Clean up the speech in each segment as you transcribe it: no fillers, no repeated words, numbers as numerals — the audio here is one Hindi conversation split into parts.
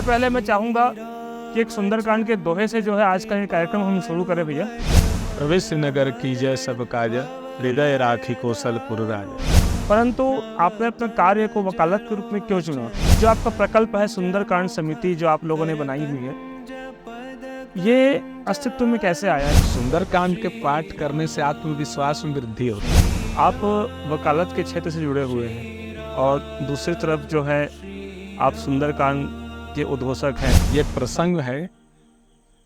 पहले मैं चाहूँगा कि एक सुंदरकांड के दोहे से जो है आज का ये कार्यक्रम हम शुरू करें भैया। प्रविश्य नगर कीजय सब काज, हृदय राखी कौशलपुर राजा। परंतु आपने अपने कार्य को वकालत के रूप में क्यों चुना? जो आपका प्रकल्प है सुंदरकांड समिति जो आप लोगों ने बनाई हुई है, ये अस्तित्व में कैसे आया है? सुंदरकांड के पाठ करने से आत्मविश्वास में वृद्धि होती है। आप वकालत के क्षेत्र से जुड़े हुए हैं और दूसरी तरफ जो है आप सुंदरकांड के उद्घोषक हैं। ये प्रसंग है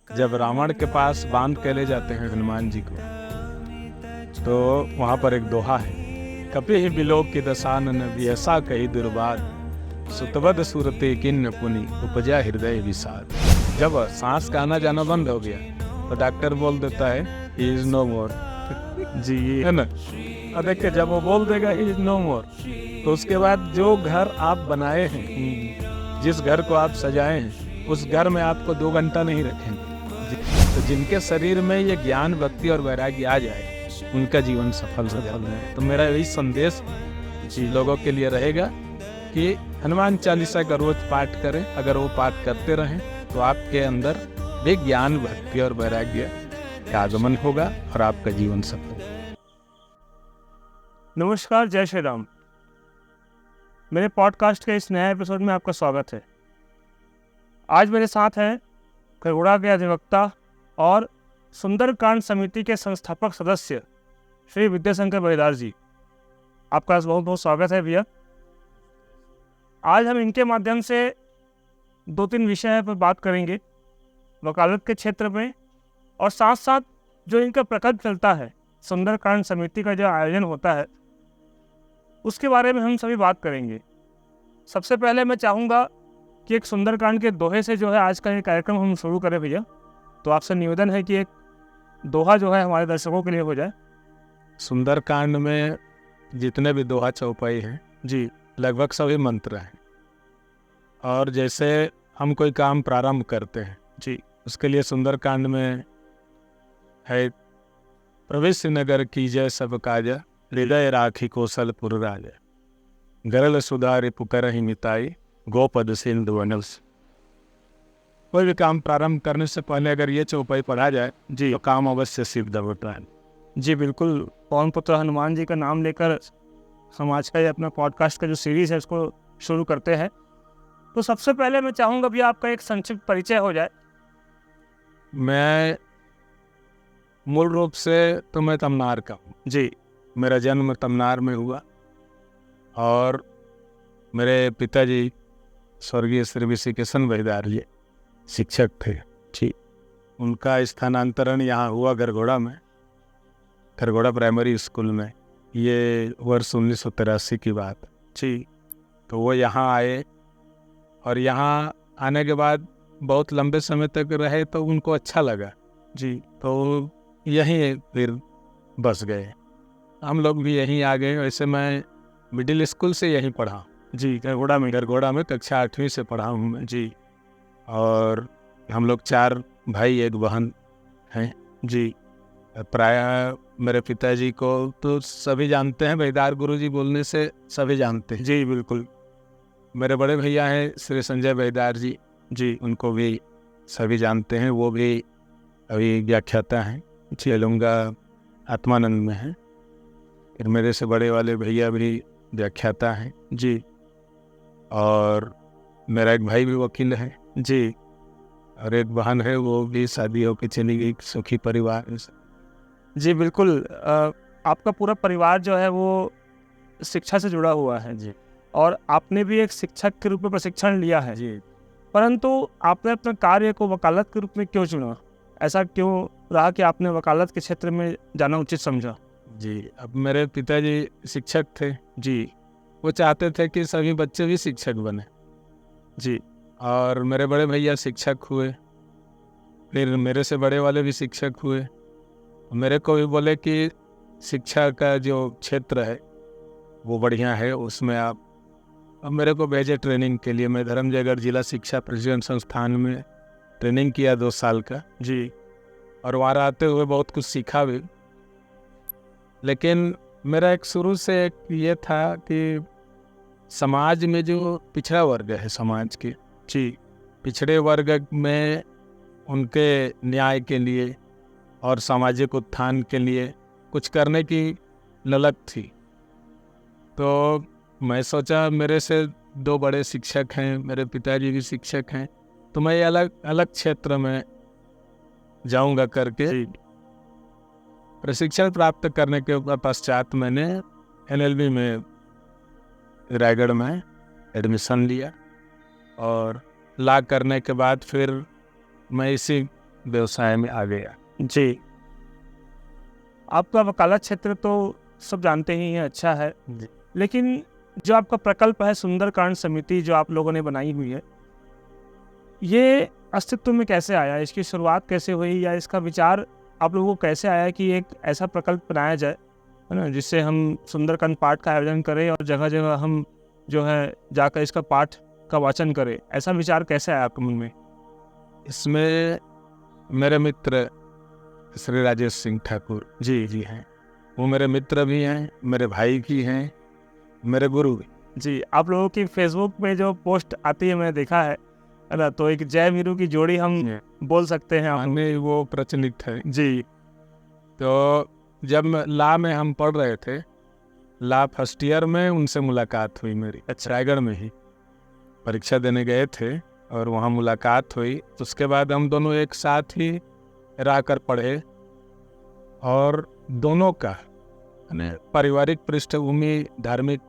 जब रावण के पास बांध के ले जाते हैं हनुमान जी को, तो वहाँ पर एक दोहा है, कपि ही बिलोक की दशानन ऐसा कही दुर्बाद, सुतवद सुरते किन्न पुनि उपजा हृदय विषाद। जब सांस का आना जाना बंद हो गया तो डॉक्टर बोल देता है ही इज नो मोर जी है ना। और देखिए जब वो बोल देगा ही इज नो मोर, तो उसके बाद जो घर आप बनाए हैं, जिस घर को आप सजाए हैं, उस घर में आपको 2 घंटा नहीं रखेंगे। तो जिनके शरीर में ये ज्ञान भक्ति और वैराग्य आ जाए उनका जीवन सफल है। तो मेरा यही संदेश लोगों के लिए रहेगा कि हनुमान चालीसा का रोज पाठ करें। अगर वो पाठ करते रहें तो आपके अंदर भी ज्ञान भक्ति और वैराग्य का आगमन होगा और आपका जीवन सफल। नमस्कार, जय श्री राम। मेरे पॉडकास्ट के इस नए एपिसोड में आपका स्वागत है। आज मेरे साथ हैं खरगोड़ा के अधिवक्ता और सुंदरकांड समिति के संस्थापक सदस्य श्री विद्याशंकर बलिदार जी। आपका बहुत बहुत स्वागत है भैया। आज हम इनके माध्यम से 2-3 विषय पर बात करेंगे वकालत के क्षेत्र में, और साथ साथ जो इनका प्रकल्प चलता है सुंदरकांड समिति का जो आयोजन होता है उसके बारे में हम सभी बात करेंगे। सबसे पहले मैं चाहूँगा कि एक सुंदरकांड के दोहे से जो है आज का ये कार्यक्रम हम शुरू करें भैया। तो आपसे निवेदन है कि एक दोहा जो है हमारे दर्शकों के लिए हो जाए। सुंदरकांड में जितने भी दोहा चौपाई हैं जी, लगभग सभी मंत्र हैं। और जैसे हम कोई काम प्रारंभ करते हैं जी, उसके लिए सुंदरकांड में है, प्रविश्य नगर कीजय सब काज, हृदय राखी कौशलपुर राजा। गरल सुधारि पुकर मिताई, गोपद सिंधु वनस। कोई भी काम प्रारंभ करने से पहले अगर ये चौपाई पढ़ा जाए जी, तो काम अवश्य सिद्ध होता है। जी बिल्कुल। पवन पुत्र हनुमान जी का नाम लेकर हम आज का ये अपना पॉडकास्ट का जो सीरीज़ है उसको शुरू करते हैं। तो सबसे पहले मैं चाहूँगा भैया आपका एक संक्षिप्त परिचय हो जाए। मैं मूल रूप से तो मैं तमनार का हूँ जी, मेरा जन्म तमनार में हुआ और मेरे पिताजी स्वर्गीय श्री विशिकेशन बलिदार जी शिक्षक थे। ठीक, उनका स्थानांतरण यहाँ हुआ गरगोड़ा में, खरगोड़ा प्राइमरी स्कूल में। ये वर्ष 1983 की बात। जी, तो वो यहाँ आए और यहाँ आने के बाद बहुत लंबे समय तक रहे तो उनको अच्छा लगा जी, तो यहीं फिर बस गए। हम लोग भी यहीं आ गए। वैसे मैं मिडिल स्कूल से यहीं पढ़ा जी, गरगोड़ा में कक्षा 8वीं से पढ़ा हूँ मैं जी, और हम लोग 4 भाई 1 बहन हैं जी, प्रायः मेरे पिताजी को तो सभी जानते हैं, बलिदार गुरुजी बोलने से सभी जानते हैं। जी बिल्कुल। मेरे बड़े भैया हैं श्री संजय बलिदार जी, जी, उनको भी सभी जानते हैं। वो भी अभी व्याख्याता हैं, चेलुंगा आत्मानंद में हैं। फिर मेरे से बड़े वाले भैया भी व्याख्याता हैं जी, और मेरा एक भाई भी वकील है जी, और एक बहन है, वो भी शादी होकर चली गई, सुखी परिवार। जी बिल्कुल। आपका पूरा परिवार जो है वो शिक्षा से जुड़ा हुआ है जी, और आपने भी एक शिक्षक के रूप में प्रशिक्षण लिया है जी। परंतु आपने अपने कार्य को वकालत के रूप में क्यों चुना? ऐसा क्यों रहा कि आपने वकालत के क्षेत्र में जाना उचित समझा? जी, अब मेरे पिताजी शिक्षक थे जी, वो चाहते थे कि सभी बच्चे भी शिक्षक बने जी, और मेरे बड़े भैया शिक्षक हुए, फिर मेरे से बड़े वाले भी शिक्षक हुए। मेरे को भी बोले कि शिक्षा का जो क्षेत्र है वो बढ़िया है, उसमें आप। अब मेरे को भेजे ट्रेनिंग के लिए। मैं धर्मजयगढ़ जिला शिक्षा प्रशिक्षण संस्थान में ट्रेनिंग किया 2 साल का जी, और वहाँ आते हुए बहुत कुछ सीखा भी। लेकिन मेरा एक शुरू से एक ये था कि समाज में जो पिछड़ा वर्ग है समाज के, जी, पिछड़े वर्ग में उनके न्याय के लिए और सामाजिक उत्थान के लिए कुछ करने की ललक थी। तो मैं सोचा, मेरे से 2 बड़े शिक्षक हैं, मेरे पिताजी भी शिक्षक हैं, तो मैं अलग अलग क्षेत्र में जाऊंगा करके प्रशिक्षण प्राप्त करने के पश्चात मैंने NLB में रायगढ़ में एडमिशन लिया और ला करने के बाद फिर मैं इसी व्यवसाय में आ गया। जी, आपका वकालत क्षेत्र तो सब जानते ही हैं, अच्छा है, लेकिन जो आपका प्रकल्प है सुंदरकांड समिति जो आप लोगों ने बनाई हुई है, ये अस्तित्व में कैसे आया? इसकी शुरुआत कैसे हुई, या इसका विचार आप लोगों को कैसे आया कि एक ऐसा प्रकल्प बनाया जाए, है ना, जिससे हम सुंदरकांड पाठ का आयोजन करें और जगह जगह हम जो है जाकर इसका पाठ का वाचन करें? ऐसा विचार कैसे आया आपके मन में? इसमें मेरे मित्र श्री राजेश सिंह ठाकुर जी हैं, वो मेरे मित्र भी हैं, मेरे भाई भी हैं, मेरे गुरु भी। जी, आप लोगों की फेसबुक पे जो पोस्ट आती है मैंने देखा है ना, तो एक जय वीरू की जोड़ी हम बोल सकते हैं आप में वो प्रचलित है जी। तो जब ला में हम पढ़ रहे थे, ला फर्स्ट ईयर में उनसे मुलाकात हुई मेरी। अच्छा, रायगढ़ में ही परीक्षा देने गए थे और वहाँ मुलाकात हुई। तो उसके बाद हम दोनों एक साथ ही रह कर पढ़े और दोनों का पारिवारिक पृष्ठभूमि धार्मिक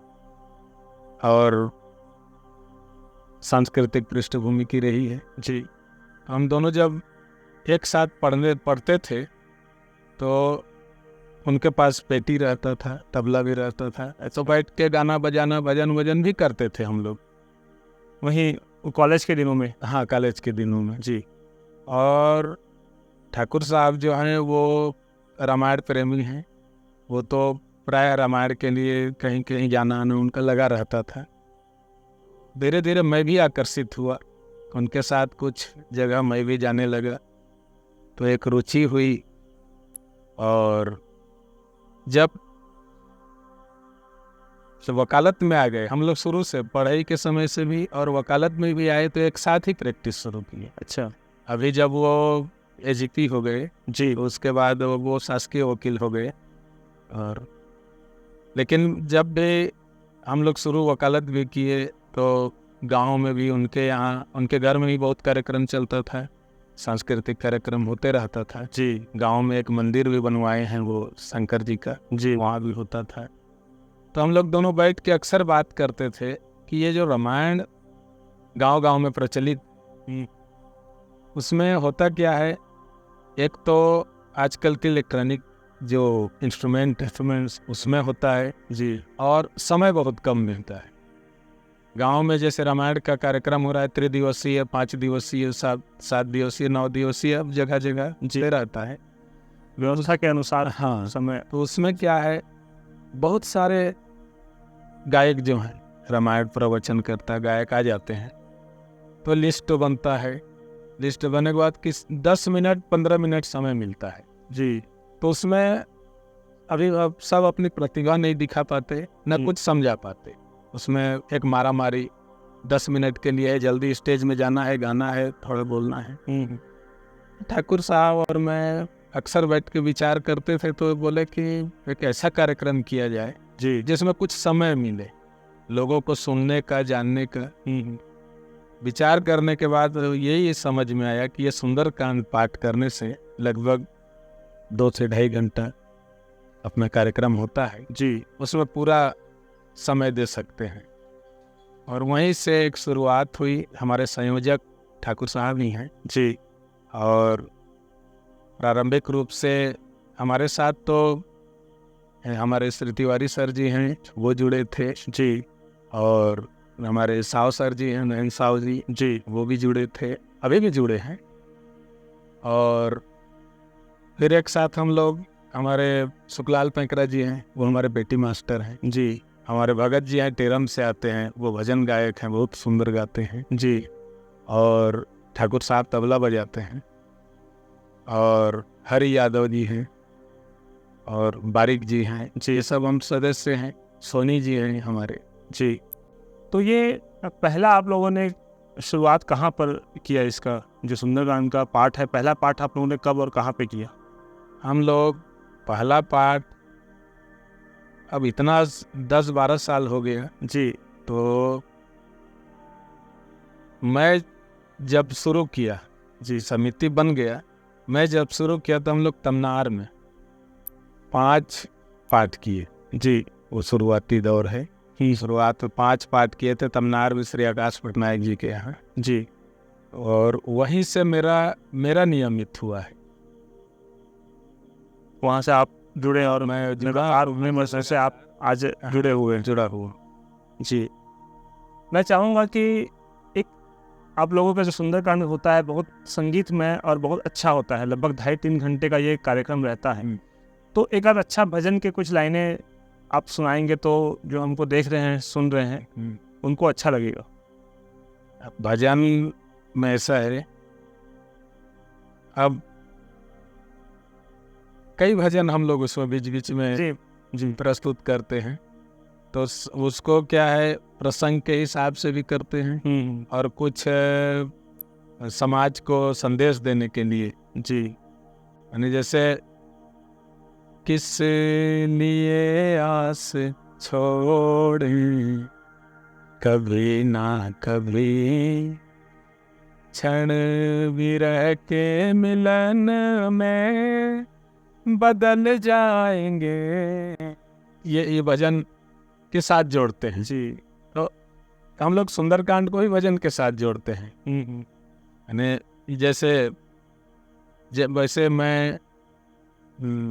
और सांस्कृतिक पृष्ठभूमि की रही है जी। हम दोनों जब एक साथ पढ़ते थे तो उनके पास पेटी रहता था, तबला भी रहता था, तो बैठ के गाना बजाना भजन वजन भी करते थे हम लोग वहीं कॉलेज के दिनों में। हाँ, कॉलेज के दिनों में जी। और ठाकुर साहब जो हैं वो रामायण प्रेमी हैं, वो तो प्राय रामायण के लिए कहीं कहीं जाना आना उनका लगा रहता था। धीरे धीरे मैं भी आकर्षित हुआ, उनके साथ कुछ जगह मैं भी जाने लगा, तो एक रुचि हुई। और जब वकालत में आ गए हम लोग, शुरू से पढ़ाई के समय से भी और वकालत में भी आए, तो एक साथ ही प्रैक्टिस शुरू की। अच्छा, अभी जब वो AGP हो गए जी, उसके बाद वो शासकीय वकील हो गए। और लेकिन जब भी हम लोग शुरू वकालत भी किए तो गांव में भी उनके यहाँ, उनके घर में भी बहुत कार्यक्रम चलता था, सांस्कृतिक कार्यक्रम होते रहता था जी। गांव में एक मंदिर भी बनवाए हैं वो शंकर जी का जी, वहाँ भी होता था। तो हम लोग दोनों बैठ के अक्सर बात करते थे कि ये जो रामायण गांव-गांव में प्रचलित, उसमें होता क्या है, एक तो आजकल के इलेक्ट्रॉनिक जो इंस्ट्रूमेंट्स उसमें होता है जी, और समय बहुत कम मिलता है। गांव में जैसे रामायण का कार्यक्रम हो रहा है 3 दिवसीय, 5 दिवसीय, 7 दिवसीय, 9 दिवसीय, अब जगह जगह जी रहता है व्यवस्था के अनुसार। हाँ, समय। तो उसमें क्या है, बहुत सारे गायक जो हैं, रामायण प्रवचन करता गायक आ जाते हैं, तो लिस्ट बनता है। लिस्ट बनने के बाद किस 10 मिनट 15 मिनट समय मिलता है जी। तो उसमें अभी अब सब अपनी प्रतिभा नहीं दिखा पाते, न कुछ समझा पाते। उसमें एक मारा मारी 10 मिनट के लिए है, जल्दी स्टेज में जाना है, गाना है, थोड़ा बोलना है। ठाकुर साहब और मैं अक्सर बैठ के विचार करते थे, तो बोले कि एक ऐसा कार्यक्रम किया जाए जी जिसमें कुछ समय मिले लोगों को सुनने का, जानने का। विचार करने के बाद यही समझ में आया कि ये सुंदरकांड पाठ करने से लगभग 2 से 2.5 घंटा अपना कार्यक्रम होता है जी, उसमें पूरा समय दे सकते हैं। और वहीं से एक शुरुआत हुई। हमारे संयोजक ठाकुर साहब ही हैं जी, और प्रारंभिक रूप से हमारे साथ तो हमारे श्री तिवारी सर जी हैं, वो जुड़े थे जी, और हमारे साव सर जी हैं, नयन साव जी, वो भी जुड़े थे, अभी भी जुड़े हैं। और फिर एक साथ हम लोग, हमारे सुखलाल पैंकरा जी हैं, वो हमारे बेटी मास्टर हैं जी, हमारे भगत जी हैं, टेरम से आते हैं, वो भजन गायक हैं, बहुत सुंदर गाते हैं जी, और ठाकुर साहब तबला बजाते हैं, और हरि यादव जी हैं, और बारिक जी हैं जी, ये सब हम सदस्य हैं। सोनी जी हैं हमारे जी। तो ये पहला आप लोगों ने शुरुआत कहाँ पर किया इसका, जो सुंदरकांड का पाठ है, पहला पाठ आप लोगों ने कब और कहाँ पे किया? हम लोग पहला पाठ अब इतना 10-12 साल हो गया। जी। तो मैं जब शुरू किया, जी। समिति बन गया, मैं जब शुरू किया तो हम लोग तमनार में 5 पाठ किए। जी। वो शुरुआती दौर है। शुरुआत में 5 पाठ किए थे तमनार में श्री आकाश पटनायक जी के यहाँ। जी। और वहीं से मेरा नियमित हुआ है। वहाँ से आप जुड़े और मैं लगातार उन्हीं मसले से आप आज जुड़े हुए हैं। जुड़ा हुआ। जी। मैं चाहूँगा कि एक आप लोगों का जो सुंदरकांड होता है बहुत संगीतमय और बहुत अच्छा होता है, लगभग 2.5-3 घंटे का ये कार्यक्रम रहता है। तो एक आध अच्छा भजन के कुछ लाइनें आप सुनाएंगे तो जो हमको देख रहे हैं, सुन रहे हैं, उनको अच्छा लगेगा। भजन में ऐसा है, अब कई भजन हम लोग उसमें बीच बीच में जी प्रस्तुत करते हैं, तो उसको क्या है प्रसंग के हिसाब से भी करते हैं और कुछ समाज को संदेश देने के लिए। जी। यानी जैसे किस लिए आस छोड़े कभी ना कभी, क्षण विरह के मिलन में बदल जाएंगे, ये भजन के साथ जोड़ते हैं। जी। तो हम लोग सुंदरकांड को ही भजन के साथ जोड़ते हैं। यानी जैसे वैसे मैं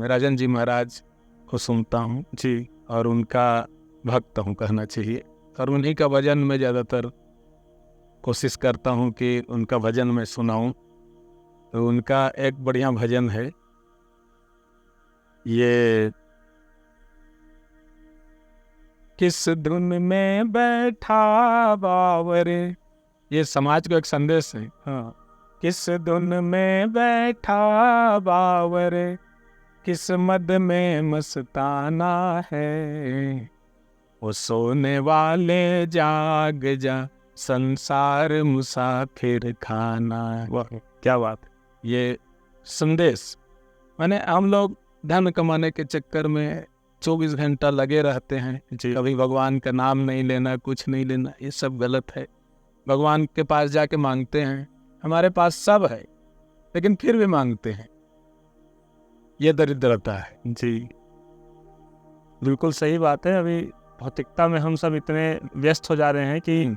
राजन जी महाराज को सुनता हूँ जी, और उनका भक्त हूँ कहना चाहिए, और उन्हीं का भजन मैं ज़्यादातर कोशिश करता हूँ कि उनका भजन मैं सुनाऊँ। तो उनका एक बढ़िया भजन है ये, किस धुन में बैठा बावरे, ये समाज को एक संदेश है। हाँ। किस धुन में बैठा बावरे, किस मद में मस्ताना है, वो सोने वाले जाग जा, संसार मुसाफिर खाना। वाह क्या बात। ये संदेश, माने हम लोग धन कमाने के चक्कर में 24 घंटा लगे रहते हैं। कभी भगवान का नाम नहीं लेना, कुछ नहीं लेना, ये सब गलत है। भगवान के पास जाके मांगते हैं, हमारे पास सब है लेकिन फिर भी मांगते हैं, ये दरिद्रता है। जी बिल्कुल सही बात है। अभी भौतिकता में हम सब इतने व्यस्त हो जा रहे हैं कि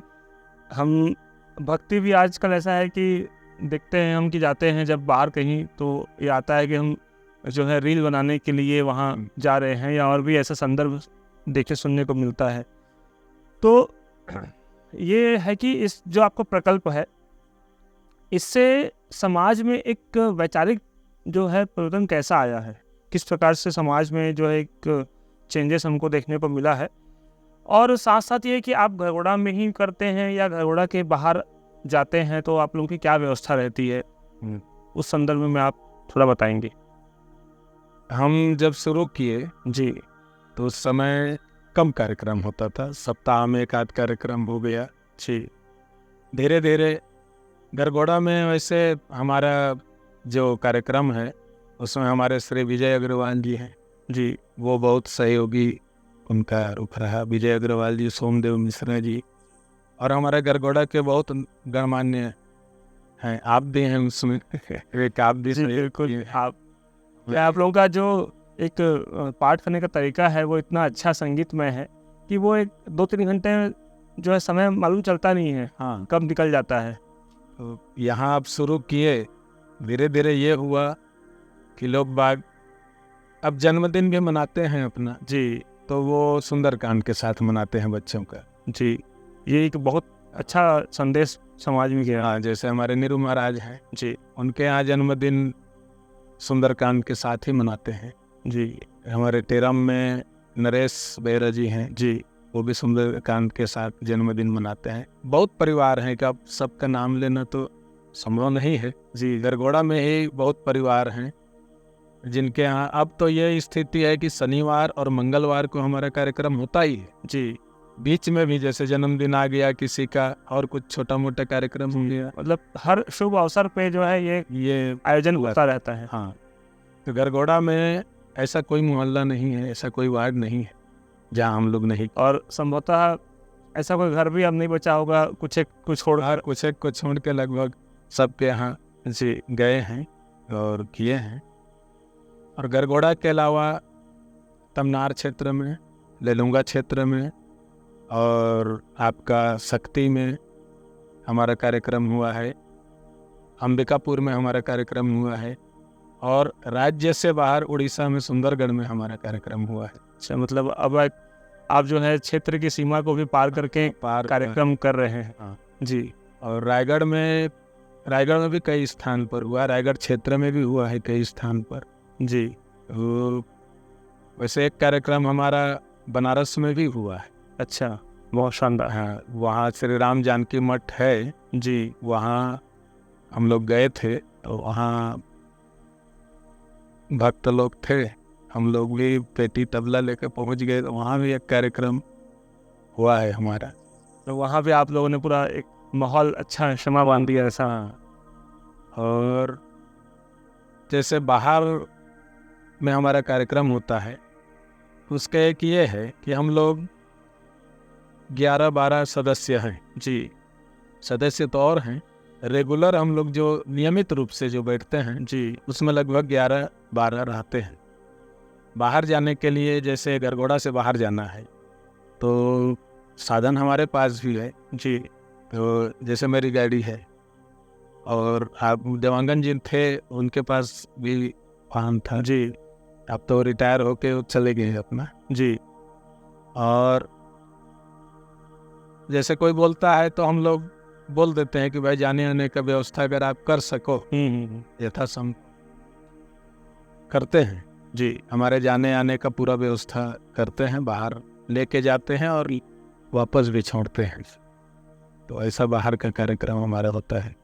हम भक्ति भी आजकल ऐसा है कि देखते हैं हम कि जाते हैं जब बाहर कहीं, तो ये आता है कि हम जो है रील बनाने के लिए वहाँ जा रहे हैं, या और भी ऐसा संदर्भ देखे सुनने को मिलता है। तो ये है कि इस जो आपका प्रकल्प है, इससे समाज में एक वैचारिक जो है परिवर्तन कैसा आया है, किस प्रकार से समाज में जो है एक चेंजेस हमको देखने को मिला है, और साथ साथ ये कि आप घरघोड़ा में ही करते हैं या घरघोड़ा के बाहर जाते हैं, तो आप लोगों की क्या व्यवस्था रहती है, उस संदर्भ में आप थोड़ा बताएंगे। हम जब शुरू किए जी तो उस समय कम कार्यक्रम होता था, सप्ताह में एक आध कार्यक्रम हो गया। जी। धीरे धीरे घरघोड़ा में वैसे हमारा जो कार्यक्रम है उसमें हमारे श्री विजय अग्रवाल जी हैं। जी वो बहुत सहयोगी उनका रुख रहा, विजय अग्रवाल जी, सोमदेव मिश्रा जी, और हमारे घरघोड़ा के बहुत गणमान्य हैं, आप भी हैं उसमें। एक आप भी। बिल्कुल। आप लोगों का जो एक पाठ करने का तरीका है वो इतना अच्छा संगीतमय है कि वो एक 2-3 घंटे जो है समय मालूम चलता नहीं है, हाँ, कब निकल जाता है। तो यहाँ आप शुरू किए, धीरे धीरे ये हुआ कि लोग बाग अब जन्मदिन भी मनाते हैं अपना। जी। तो वो सुंदरकांड के साथ मनाते हैं बच्चों का। जी, ये एक बहुत अच्छा संदेश समाज में गया। हाँ, जैसे हमारे नीरू महाराज हैं जी, उनके यहाँ जन्मदिन सुंदरकांड के साथ ही मनाते हैं। जी। हमारे टेरम में नरेश बेरा जी हैं जी, वो भी सुंदरकांड के साथ जन्मदिन मनाते हैं। बहुत परिवार हैं कि अब सबका नाम लेना तो संभव नहीं है। जी। घरघोड़ा में ही बहुत परिवार हैं जिनके यहाँ अब तो ये स्थिति है कि शनिवार और मंगलवार को हमारा कार्यक्रम होता ही है। जी, बीच में भी जैसे जन्मदिन आ गया किसी का और कुछ छोटा मोटा कार्यक्रम हो गया, मतलब हर शुभ अवसर पे जो है ये आयोजन होता रहता है। हाँ। तो गरगोड़ा में ऐसा कोई मोहल्ला नहीं है, ऐसा कोई वार्ड नहीं है जहाँ हम लोग नहीं, और संभवतः ऐसा कोई घर भी अब नहीं बचा होगा, कुछ एक कुछ छोड़ कुछ एक को छोड़ के लगभग सबके यहाँ जी गए हैं और किए हैं। और गरगोड़ा के अलावा तमनार क्षेत्र में, लेलुंगा क्षेत्र में और आपका शक्ति में हमारा कार्यक्रम हुआ है, अंबिकापुर में हमारा कार्यक्रम हुआ है, और राज्य से बाहर उड़ीसा में सुंदरगढ़ में हमारा कार्यक्रम हुआ है। अच्छा, मतलब अब आप जो है क्षेत्र की सीमा को भी पार करके कार्यक्रम कर रहे हैं। हाँ जी। और रायगढ़ में भी कई स्थान पर हुआ, रायगढ़ क्षेत्र में भी हुआ है कई स्थान पर जी। तो वैसे एक कार्यक्रम हमारा बनारस में भी हुआ है। अच्छा, बहुत शानदार। हाँ, वहाँ श्री राम जानकी मठ है जी, वहाँ हम लोग गए थे, तो वहाँ भक्त लोग थे, हम लोग भी पेटी तबला लेकर पहुँच गए, तो वहाँ भी एक कार्यक्रम हुआ है हमारा। तो वहाँ पे आप लोगों ने पूरा एक माहौल अच्छा क्षमा बांध दिया ऐसा। और जैसे बाहर में हमारा कार्यक्रम होता है, उसका एक ये है कि हम लोग 11-12 सदस्य हैं। जी। सदस्य तो और हैं, रेगुलर हम लोग जो नियमित रूप से जो बैठते हैं जी, उसमें लगभग 11-12 रहते हैं। बाहर जाने के लिए जैसे गरगोड़ा से बाहर जाना है तो साधन हमारे पास भी है जी। तो जैसे मेरी गाड़ी है, और आप देवांगन जी थे उनके पास भी वाहन था जी। अब तो रिटायर होके वो चले गए अपना जी। और जैसे कोई बोलता है तो हम लोग बोल देते हैं कि भाई जाने आने का व्यवस्था अगर आप कर सको यथासंभव करते हैं। जी। हमारे जाने आने का पूरा व्यवस्था करते हैं, बाहर लेके जाते हैं और वापस भी छोड़ते हैं। तो ऐसा बाहर का कार्यक्रम हमारा होता है।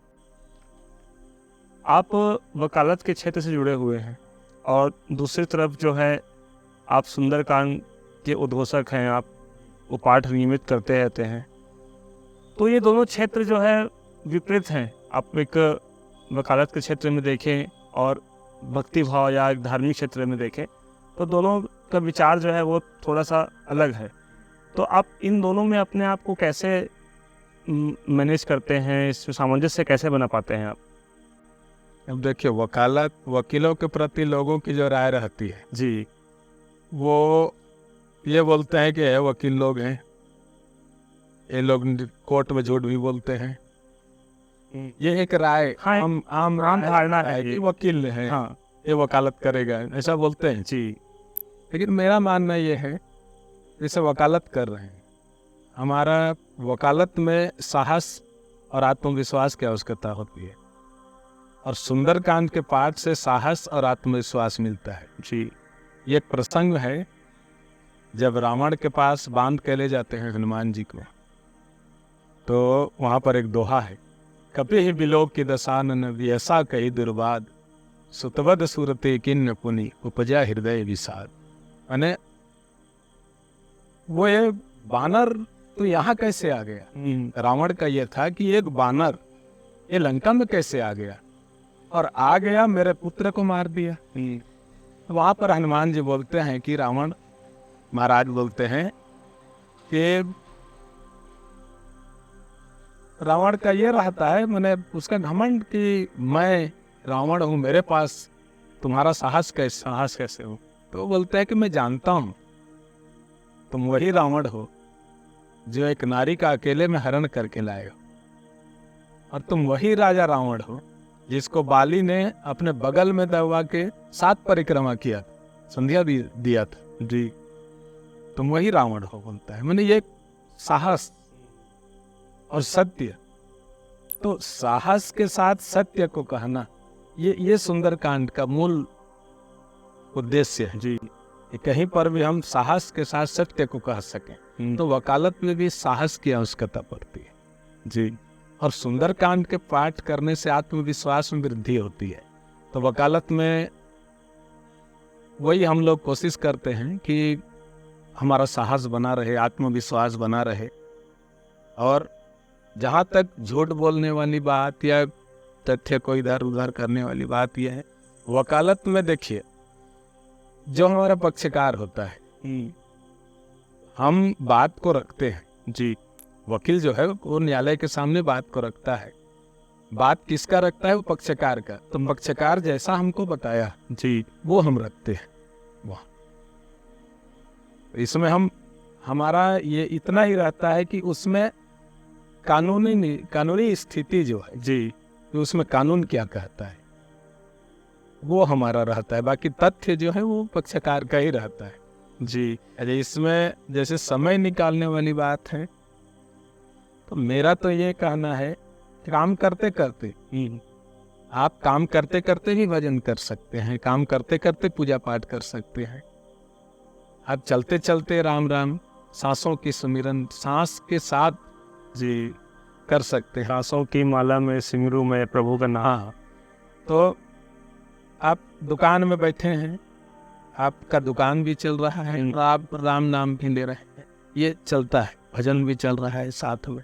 आप वकालत के क्षेत्र से जुड़े हुए हैं और दूसरी तरफ जो है आप सुंदरकांड के उद्घोषक हैं, आप वो पाठ नियमित करते रहते हैं। तो ये दोनों क्षेत्र जो है विपरीत हैं। आप एक वकालत के क्षेत्र में देखें और भक्ति भाव या एक धार्मिक क्षेत्र में देखें तो दोनों का विचार जो है वो थोड़ा सा अलग है। तो आप इन दोनों में अपने आप को कैसे मैनेज करते हैं, इसमें सामंजस्य कैसे बना पाते हैं आप? अब देखिए, वकीलों के प्रति लोगों की जो राय रहती है जी, वो ये बोलते हैं कि ये वकील लोग हैं, ये लोग कोर्ट में झूठ भी बोलते हैं। ये एक राय हाँ, आम धारणा है कि वकील है, हाँ ये वकालत करेगा, ऐसा बोलते हैं। जी। लेकिन मेरा मानना ये है, जैसे वकालत कर रहे हैं, हमारा वकालत में साहस और आत्मविश्वास की आवश्यकता होती है, और सुंदरकांड के पाठ से साहस और आत्मविश्वास मिलता है। जी। ये एक प्रसंग है जब रावण के पास बांध के ले जाते हैं हनुमान जी को, तो वहाँ पर एक दोहा है, कपि ही बिलोक की दशानन व्यसा कही दुर्बाद, सुतवद सूरते किन्न पुनि उपजा हृदय विषाद। माने वो ये बानर तो यहाँ कैसे आ गया? रावण का ये था कि एक बानर ये लंका में कैसे आ गया, और आ गया मेरे पुत्र को मार दिया। वहाँ पर हनुमान जी बोलते हैं कि रावण महाराज बोलते हैं कि रावण का ये रहता है, मैंने उसका घमंड कि मैं रावण हूँ, मेरे पास तुम्हारा साहस कैसे हो? तो बोलते हैं कि मैं जानता हूँ तुम वही रावण हो जो एक नारी का अकेले में हरण करके लाए हो, और तुम वही राजा रावण हो जिसको बाली ने अपने बगल में दबा के 7 परिक्रमा किया, संध्या भी दिया था। जी, तुम वही रावण हो बोलता है। मैंने ये साहस और सत्य, तो साहस के साथ सत्य को कहना, ये सुंदरकांड का मूल उद्देश्य है। जी, कहीं पर भी हम साहस के साथ सत्य को कह सकें, तो वकालत में भी साहस की आवश्यकता पड़ती है। जी, और सुंदरकांड के पाठ करने से आत्मविश्वास में वृद्धि होती है। तो वकालत में वही हम लोग कोशिश करते हैं कि हमारा साहस बना रहे, आत्मविश्वास बना रहे। और जहाँ तक झूठ बोलने वाली बात या तथ्य को इधर उधर करने वाली बात यह है, वकालत में देखिए जो हमारा पक्षकार होता है, हम बात को रखते हैं जी। वकील जो है वो न्यायालय के सामने बात को रखता है। बात किसका रखता है? वो पक्षकार का। तो पक्षकार जैसा हमको बताया जी वो हम रखते हैं। वाह, इसमें हमारा ये इतना ही रहता है कि उसमें कानूनी स्थिति जो है जी, तो उसमें कानून क्या कहता है वो हमारा रहता है। बाकी तथ्य जो है वो पक्षकार का ही रहता है जी। अरे इसमें जैसे समय निकालने वाली बात है, तो मेरा तो ये कहना है काम करते करते आप काम करते करते भी भजन कर सकते हैं, काम करते करते पूजा पाठ कर सकते हैं। आप चलते चलते राम राम सांसों की सुमिरन सांस के साथ जी कर सकते हैं। सांसों की माला में सिमरू में प्रभु का नाम। हाँ, तो आप दुकान में बैठे हैं, आपका दुकान भी चल रहा है और आप राम नाम भी ले रहे हैं, ये चलता है, भजन भी चल रहा है साथ में।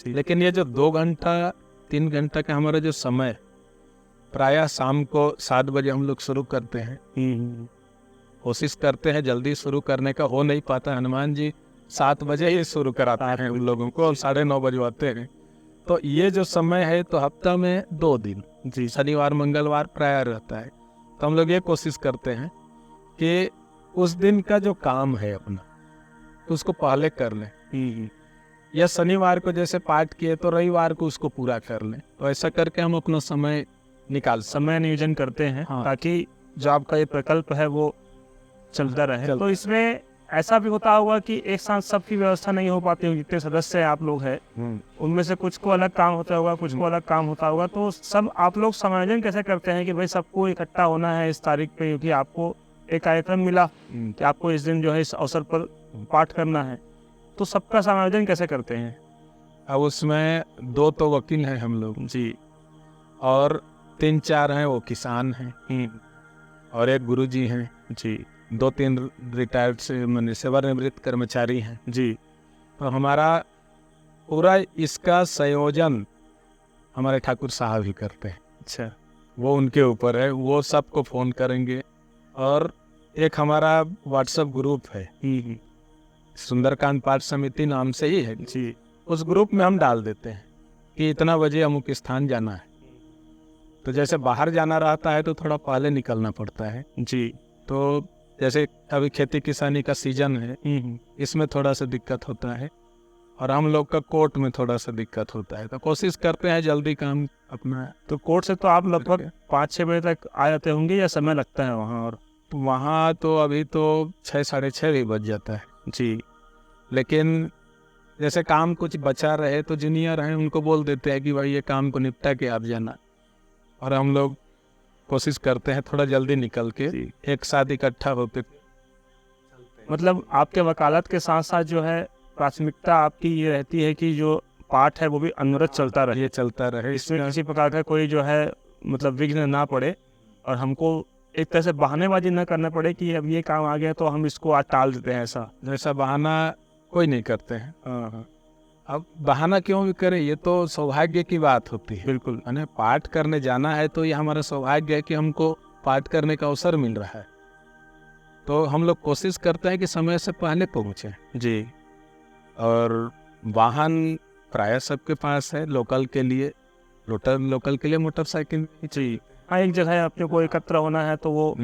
लेकिन ये जो 2 घंटा 3 घंटा का हमारा जो समय, प्रायः शाम को 7 बजे हम लोग शुरू करते हैं। कोशिश करते हैं जल्दी शुरू करने का, हो नहीं पाता। हनुमान जी 7 बजे ही शुरू कराता है उन लोगों को और 9:30 बजे आते हैं। तो ये जो समय है तो हफ्ता में 2 दिन जी, शनिवार मंगलवार प्रायः रहता है। तो हम लोग ये कोशिश करते हैं कि उस दिन का जो काम है अपना उसको पहले कर लें, या शनिवार को जैसे पाठ किए तो रविवार को उसको पूरा कर लें। तो ऐसा करके हम अपना समय समय नियोजन करते हैं। हाँ। ताकि जो आपका ये प्रकल्प है वो चलता रहे। तो इसमें ऐसा भी होता होगा कि एक साथ सबकी व्यवस्था नहीं हो पाती होगी, जितने सदस्य आप लोग हैं उनमें से कुछ को अलग काम होता होगा, कुछ को अलग काम होता होगा। तो सब आप लोग समायोजन कैसे करते हैं कि भाई सबको इकट्ठा होना है इस तारीख पे, क्योंकि आपको एक कार्यक्रम मिला कि आपको इस दिन जो है इस अवसर पर पाठ करना है, तो सबका समायोजन कैसे करते हैं? अब उसमें 2 तो वकील हैं हम लोग जी, और 3-4 हैं वो किसान हैं और एक गुरुजी हैं जी, 2-3 रिटायर्ड से मैंने सेवानिवृत्त कर्मचारी हैं जी। तो हमारा पूरा इसका संयोजन हमारे ठाकुर साहब ही करते हैं। अच्छा, वो उनके ऊपर है, वो सबको फ़ोन करेंगे। और एक हमारा व्हाट्सएप ग्रुप है, सुंदरकांड पाठ समिति नाम से ही है जी। उस ग्रुप में हम डाल देते हैं कि इतना बजे अमुक स्थान जाना है। तो जैसे बाहर जाना रहता है तो थोड़ा पहले निकलना पड़ता है जी। तो जैसे अभी खेती किसानी का सीजन है, इसमें थोड़ा सा दिक्कत होता है और हम लोग का कोर्ट में थोड़ा सा दिक्कत होता है। तो कोशिश करते हैं जल्दी काम अपना। तो कोर्ट से तो आप लगभग 5-6 बजे तक आ जाते होंगे या समय लगता है वहाँ? और वहाँ तो अभी तो 6-6:30 भी बज जाता है जी। लेकिन जैसे काम कुछ बचा रहे तो जूनियर हैं उनको बोल देते हैं कि भाई ये काम को निपटा के आप जाना, और हम लोग कोशिश करते हैं थोड़ा जल्दी निकल के एक साथ इकट्ठा होते। मतलब आपके वकालत के साथ साथ जो है प्राथमिकता आपकी ये रहती है कि जो पाठ है वो भी अनवरत चलता रहे, ये चलता रहे, इसमें किसी प्रकार का कोई जो है मतलब विघ्न ना पड़े और हमको एक तरह से बहानेबाजी ना करना पड़े कि अब ये काम आ गया तो हम इसको आज टाल देते हैं। ऐसा बहाना कोई नहीं करते हैं। अब बहाना क्यों भी करें, ये तो सौभाग्य की बात होती है। बिल्कुल, हमें पाठ करने जाना है तो ये हमारा सौभाग्य है कि हमको पाठ करने का अवसर मिल रहा है। तो हम लोग कोशिश करते हैं कि समय से पहले पहुँचे जी। और वाहन प्रायः सबके पास है। लोकल के लिए मोटरसाइकिल जी। हाँ, एक जगह अपने को एकत्र होना है तो वो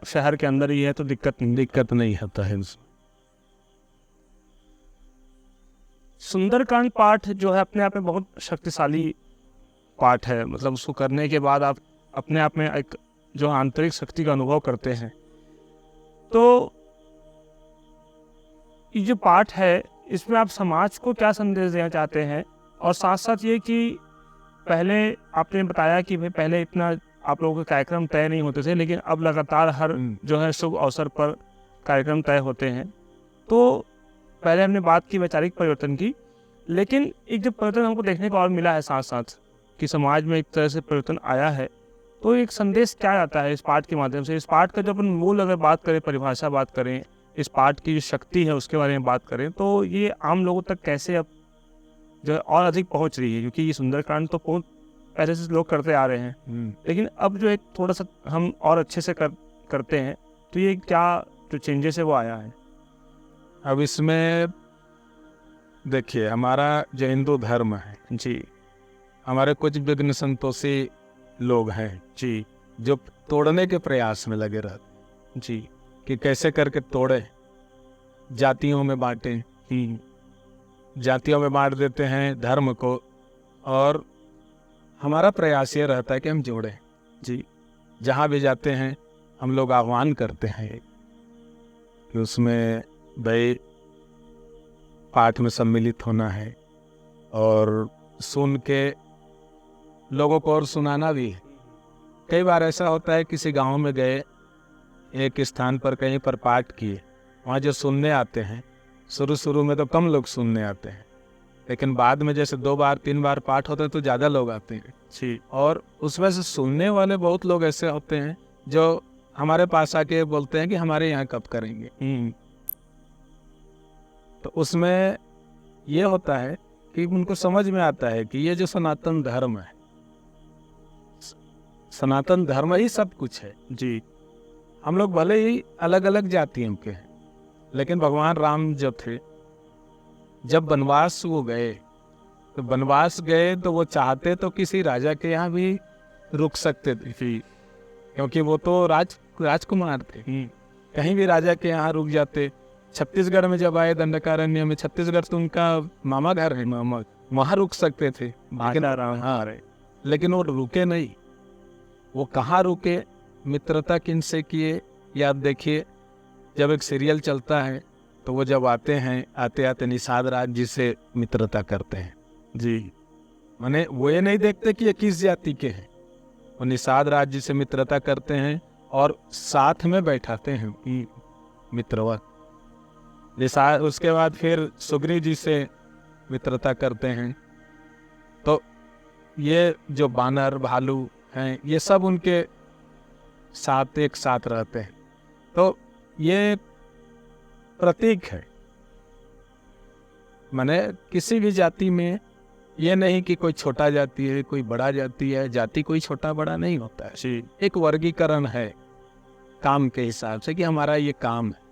शहर के अंदर ही है तो दिक्कत नहीं होता है। सुंदरकांड पाठ जो है अपने आप में बहुत शक्तिशाली पाठ है। मतलब उसको करने के बाद आप अपने आप में एक जो आंतरिक शक्ति का अनुभव करते हैं। तो ये जो पाठ है इसमें आप समाज को क्या संदेश देना चाहते हैं? और साथ साथ ये कि पहले आपने बताया कि भाई पहले इतना आप लोगों के कार्यक्रम तय नहीं होते थे, लेकिन अब लगातार हर जो है शुभ अवसर पर कार्यक्रम तय होते हैं। तो पहले हमने बात की वैचारिक परिवर्तन की, लेकिन एक जो परिवर्तन हमको देखने को और मिला है साथ साथ कि समाज में एक तरह से परिवर्तन आया है, तो एक संदेश क्या आता है इस पाठ के माध्यम से? इस पाठ का जो अपन मूल अगर बात करें, परिभाषा बात करें, इस पाठ की जो शक्ति है उसके बारे में बात करें तो ये आम लोगों तक कैसे अब जो है और अधिक पहुंच रही है, क्योंकि ये सुंदरकांड तो पहले से लोग करते आ रहे हैं, लेकिन अब जो एक थोड़ा सा हम और अच्छे से करते हैं, तो ये क्या जो चेंजेस है वो आया है? अब इसमें देखिए, हमारा जो हिंदू धर्म है जी हमारे कुछ विघ्न संतोषी लोग हैं जी जो तोड़ने के प्रयास में लगे रहते जी कि कैसे करके तोड़े, जातियों में बांटे, जातियों में बांट देते हैं धर्म को, और हमारा प्रयास ये रहता है कि हम जोड़ें। जी जहाँ भी जाते हैं हम लोग आह्वान करते हैं कि उसमें भाई पाठ में सम्मिलित होना है और सुन के लोगों को और सुनाना भी है। कई बार ऐसा होता है किसी गांव में गए, एक स्थान पर कहीं पर पाठ किए, वहाँ जो सुनने आते हैं, शुरू में तो कम लोग सुनने आते हैं, लेकिन बाद में जैसे 2 बार 3 बार पाठ होता है तो ज़्यादा लोग आते हैं जी। और उसमें से सुनने वाले बहुत लोग ऐसे होते हैं जो हमारे पास आके बोलते हैं कि हमारे यहाँ कब करेंगे। तो उसमें ये होता है कि उनको समझ में आता है कि ये जो सनातन धर्म है, सनातन धर्म ही सब कुछ है जी। हम लोग भले ही अलग अलग जातियों के हैं, लेकिन भगवान राम जो थे, जब वनवास वो गए तो वनवास गए तो वो चाहते तो किसी राजा के यहाँ भी रुक सकते थे, क्योंकि वो तो राजकुमार थे, कहीं भी राजा के यहाँ रुक जाते। छत्तीसगढ़ में जब आए दंडकारण्य में, छत्तीसगढ़ तो उनका मामा घर है, वहाँ रुक सकते थे, लेकिन वो रुके नहीं। वो कहाँ रुके, मित्रता किनसे किए? या आप देखिए, जब एक सीरियल चलता है तो वो जब आते हैं, आते आते निषाद राज जी से मित्रता करते हैं जी। माने वो ये नहीं देखते कि ये किस जाति के हैं, वो निषाद राज जी से मित्रता करते हैं और साथ में बैठाते हैं मित्रवत। निषाद उसके बाद फिर सुग्रीव जी से मित्रता करते हैं। तो ये जो बानर भालू हैं, ये सब उनके साथ एक साथ रहते हैं। तो ये प्रतीक है, माने किसी भी जाति में ये नहीं कि कोई छोटा जाति है कोई बड़ा जाति है, जाति कोई छोटा बड़ा नहीं होता है। एक वर्गीकरण है काम के हिसाब से कि हमारा ये काम है।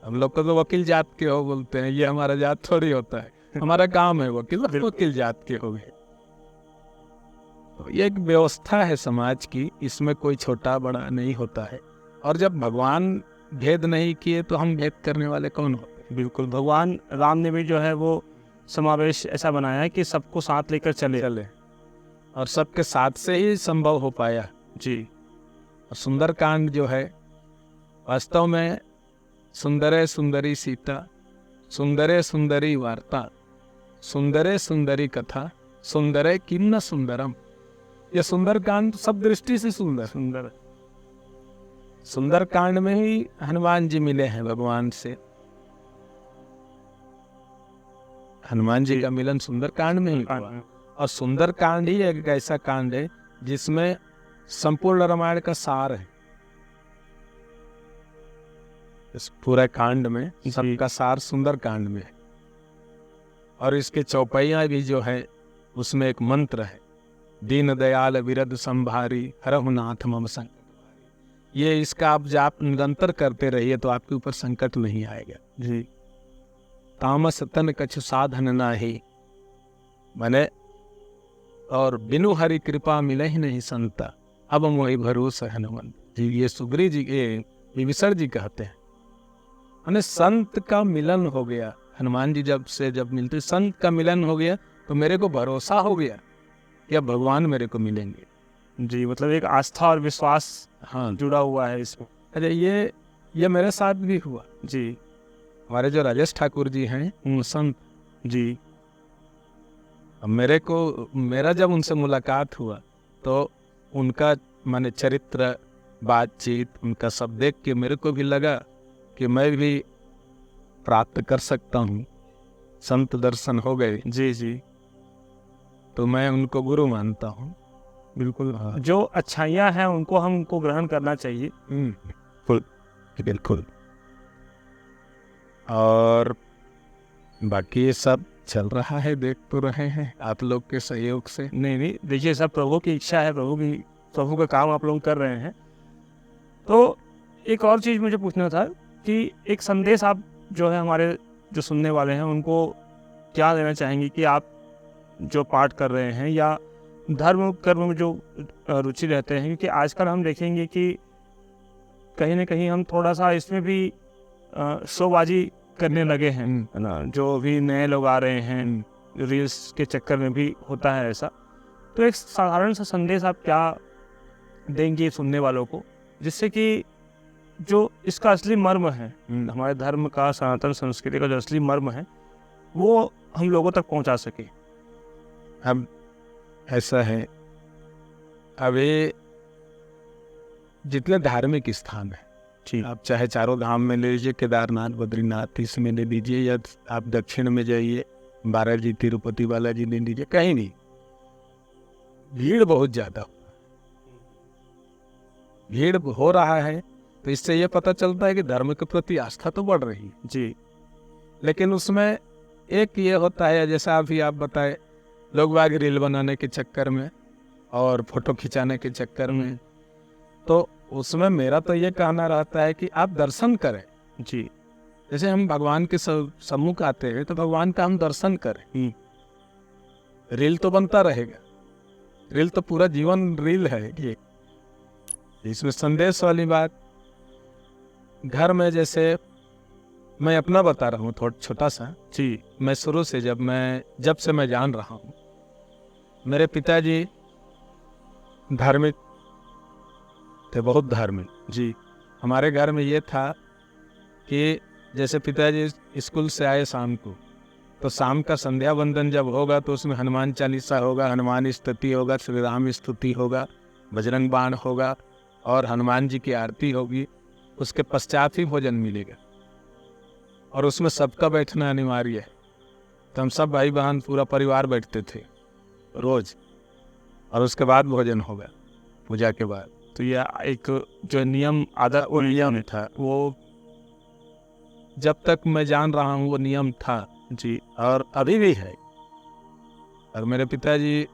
हम लोग को तो वकील जात के हो बोलते हैं, ये हमारा जात थोड़ी होता है, हमारा काम है वकील जात के हो गए। तो ये एक व्यवस्था है समाज की, इसमें कोई छोटा बड़ा नहीं होता है। और जब भगवान भेद नहीं किए तो हम भेद करने वाले कौन होते? बिल्कुल, भगवान राम ने भी जो है वो समावेश ऐसा बनाया है कि सबको साथ लेकर चले और सबके साथ से ही संभव हो पाया जी। और सुंदरकांड जो है वास्तव में सुंदरे सुंदरी सीता, सुंदरे सुंदरी वार्ता, सुंदरे सुंदरी कथा, सुंदरे किम न सुंदरम। ये सुंदरकांड सब दृष्टि से सुंदर सुंदरकांड में ही हनुमान जी मिले हैं भगवान से। हनुमान जी का मिलन सुंदरकांड में ही हुआ। और सुंदरकांड ही एक ऐसा कांड है जिसमें संपूर्ण रामायण का सार है। इस पूरे कांड में सबका सार सुंदरकांड में है। और इसके चौपाइयां भी जो है उसमें एक मंत्र है, दीन दयाल विरद संभारी हरहु नाथ मम संकट। ये इसका आप जाप निरंतर करते रहिए तो आपके ऊपर संकट नहीं आएगा जी। तामस तन कछु साधन नाही, माने और बिनु हरि कृपा मिले ही नहीं संता, अब मोहि भरोसा हनुमंत जी। ये सुग्रीव जी के विभीषण जी कहते हैं, माने संत का मिलन हो गया। हनुमान जी जब मिलते संत का मिलन हो गया तो मेरे को भरोसा हो गया कि अब भगवान मेरे को मिलेंगे जी। मतलब एक आस्था और विश्वास जुड़ा हुआ है इसमें। अरे ये मेरे साथ भी हुआ जी। हमारे जो राजेश ठाकुर जी हैं संत जी, मेरा जब उनसे मुलाकात हुआ तो उनका माने चरित्र, बातचीत, उनका सब देख के मेरे को भी लगा कि मैं भी प्राप्त कर सकता हूँ। संत दर्शन हो गए जी जी। तो मैं उनको गुरु मानता हूँ। बिल्कुल, जो अच्छाइयाँ हैं उनको हमको ग्रहण करना चाहिए। बिल्कुल। और बाकी ये सब चल रहा है, देख तो रहे हैं आप लोग के सहयोग से। नहीं, देखिए सब प्रभु की इच्छा है, प्रभु का काम आप लोग कर रहे हैं। तो एक और चीज़ मुझे पूछना था कि एक संदेश आप जो है हमारे जो सुनने वाले हैं उनको क्या देना चाहेंगे कि आप जो पाठ कर रहे हैं या धर्म कर्म में जो रुचि रहते हैं, क्योंकि आजकल हम देखेंगे कि कहीं ना कहीं हम थोड़ा सा इसमें भी शोबाजी करने लगे हैं, है ना। जो भी नए लोग आ रहे हैं रील्स के चक्कर में भी होता है ऐसा। तो एक साधारण सा संदेश आप क्या देंगे सुनने वालों को, जिससे कि जो इसका असली मर्म है, हमारे धर्म का, सनातन संस्कृति का जो असली मर्म है वो हम लोगों तक पहुंचा सके। अब ऐसा है, अभी जितने धार्मिक स्थान है, ठीक, आप चाहे चारों धाम में ले लीजिए, केदारनाथ, बद्रीनाथ, इसमें ले लीजिए, या आप दक्षिण में जाइए, बालाजी, तिरुपति बालाजी ले लीजिए, कहीं भी भीड़ बहुत ज्यादा, भीड़ हो रहा है। तो इससे ये पता चलता है कि धर्म के प्रति आस्था तो बढ़ रही है जी। लेकिन उसमें एक ये होता है, जैसा अभी आप बताए, लोग बाग रील बनाने के चक्कर में और फोटो खिंचाने के चक्कर में, तो उसमें मेरा तो ये कहना रहता है कि आप दर्शन करें जी। जैसे हम भगवान के सम्मुख आते हैं तो भगवान का हम दर्शन करें। रील तो बनता रहेगा, रील तो पूरा जीवन रील है ये। इसमें संदेश वाली बात, घर में जैसे मैं अपना बता रहा हूँ थोड़ा छोटा सा जी। मैं शुरू से जब से मैं जान रहा हूँ, मेरे पिताजी धार्मिक थे, बहुत धार्मिक जी। हमारे घर में ये था कि जैसे पिताजी स्कूल से आए शाम को, तो शाम का संध्या वंदन जब होगा तो उसमें हनुमान चालीसा होगा, हनुमान स्तुति होगा, श्री राम स्तुति होगा, बजरंग बाण होगा और हनुमान जी की आरती होगी। उसके पश्चात ही भोजन मिलेगा और उसमें सबका बैठना अनिवार्य है। तो हम सब भाई बहन पूरा परिवार बैठते थे रोज, और उसके बाद भोजन होगा पूजा के बाद। तो यह एक जो नियम आदत वो नियम था, वो जब तक मैं जान रहा हूँ वो नियम था जी। और अभी भी है। और मेरे पिताजी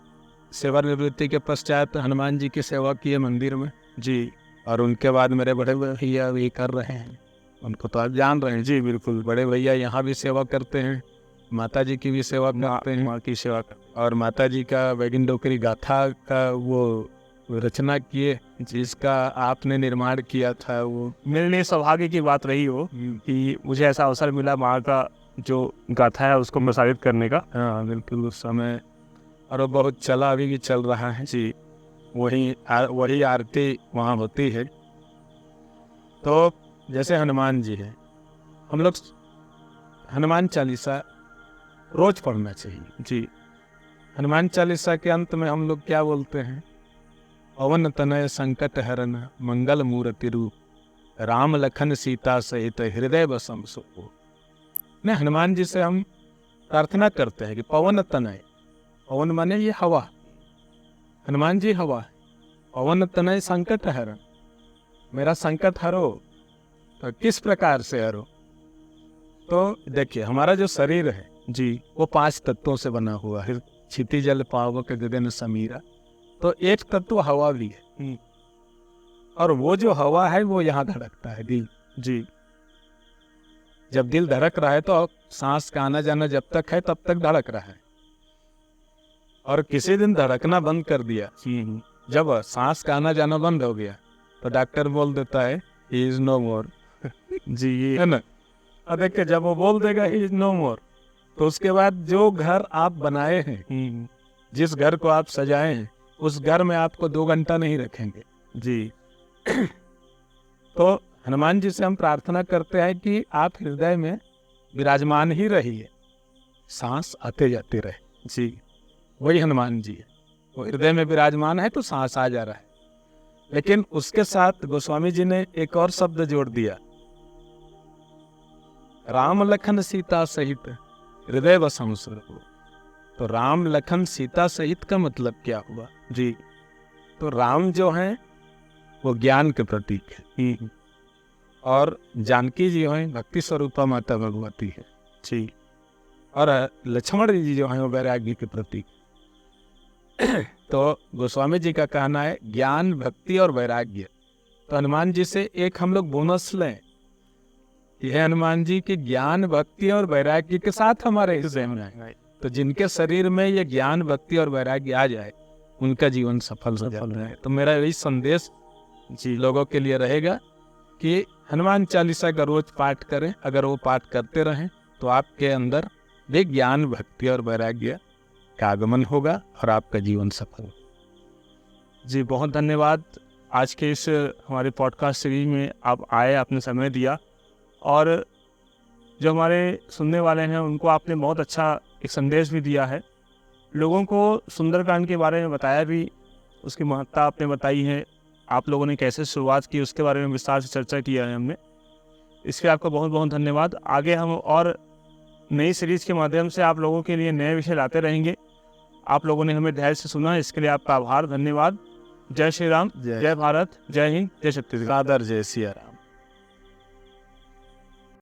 सेवानिवृत्ति के पश्चात हनुमान जी की सेवा किए मंदिर में जी। और उनके बाद मेरे बड़े भैया भी कर रहे हैं, उनको तो आप जान रहे हैं। जी बिल्कुल। बड़े भैया यहाँ भी सेवा करते हैं, माता जी की भी सेवा करते हैं, माँ की सेवा कर, और माता जी का वैगिन डोकरी गाथा का वो रचना किए जिसका आपने निर्माण किया था। वो मेरे लिए सौभाग्य की बात रही हो कि मुझे ऐसा अवसर मिला माँ का जो गाथा है उसको प्रसारित करने का। हाँ बिल्कुल, उस समय, और वो बहुत चला, अभी भी चल रहा है जी। वही आरती वहाँ होती है। तो जैसे हनुमान जी है, हम लोग हनुमान चालीसा रोज पढ़ना चाहिए जी। हनुमान चालीसा के अंत में हम लोग क्या बोलते हैं? पवन तनय संकट हरन मंगल मूर्ति रूप, राम लखन सीता सहित हृदय बसम सुख। ने हनुमान जी से हम प्रार्थना करते हैं कि पवन तनय, पवन माने ये हवा, हनुमान जी हवा है। पवन तनय संकट हरन, मेरा संकट हरो। तो किस प्रकार से हरो? तो देखिए हमारा जो शरीर है जी, वो 5 तत्वों से बना हुआ है, क्षिति जल पावक गगन समीरा। तो एक तत्व हवा भी है, और वो जो हवा है वो यहाँ धड़कता है, दिल। जी। जब दिल धड़क रहा है तो सांस का आना जाना जब तक है तब तक धड़क रहा है, और किसी दिन धड़कना बंद कर दिया, जब सांस का आना जाना बंद हो गया तो डॉक्टर बोल देता है ही इज नो मोर। जी, ये है ना? अब देखिए जब वो बोल देगा ही इज नो मोर, तो उसके बाद जो घर आप बनाए हैं, जिस घर को आप सजाए हैं, उस घर में आपको 2 घंटा नहीं रखेंगे। जी। तो हनुमान जी से हम प्रार्थना करते हैं कि आप हृदय में विराजमान ही रहिए, सांस आते जाते रहे। जी। वही हनुमान जी है, वो हृदय में विराजमान है तो सांस आ जा रहा है। लेकिन उसके साथ गोस्वामी जी ने एक और शब्द जोड़ दिया, राम लखन सीता सहित हृदय बसम सुरभु। तो राम लखन सीता सहित का मतलब क्या हुआ? जी। तो राम जो है वो ज्ञान के प्रतीक है, और जानकी जी जो हैं भक्ति स्वरूपा माता भगवती है जी। और लक्ष्मण जी जो हैं वो वैराग्य के प्रतीक। तो गोस्वामी जी का कहना है ज्ञान, भक्ति और वैराग्य। तो हनुमान जी से एक हम लोग बोनस लें, यह हनुमान जी के ज्ञान, भक्ति और वैराग्य के साथ हमारे हृदय में है। तो जिनके शरीर में ये ज्ञान, भक्ति और वैराग्य आ जाए उनका जीवन सफल हो जाता है। तो मेरा यही संदेश जी लोगों के लिए रहेगा कि हनुमान चालीसा का रोज पाठ करें। अगर वो पाठ करते रहें तो आपके अंदर भी ज्ञान, भक्ति और वैराग्य का आगमन होगा और आपका जीवन सफल होगा। जी बहुत धन्यवाद। आज के इस हमारे पॉडकास्ट सीरीज में आप आए, आपने समय दिया, और जो हमारे सुनने वाले हैं उनको आपने बहुत अच्छा एक संदेश भी दिया है। लोगों को सुंदरकांड के बारे में बताया भी, उसकी महत्ता आपने बताई है, आप लोगों ने कैसे शुरुआत की उसके बारे में विस्तार से चर्चा किया है हमने। इसके आपका बहुत बहुत धन्यवाद। आगे हम और नई सीरीज़ के माध्यम से आप लोगों के लिए नए विषय लाते रहेंगे। आप लोगों ने हमें धैर्य से सुना, इसके लिए आपका आभार, धन्यवाद। जय श्री राम, जय भारत, जय हिंद, जय छत्तीसगढ़। सादर जय सिया राम।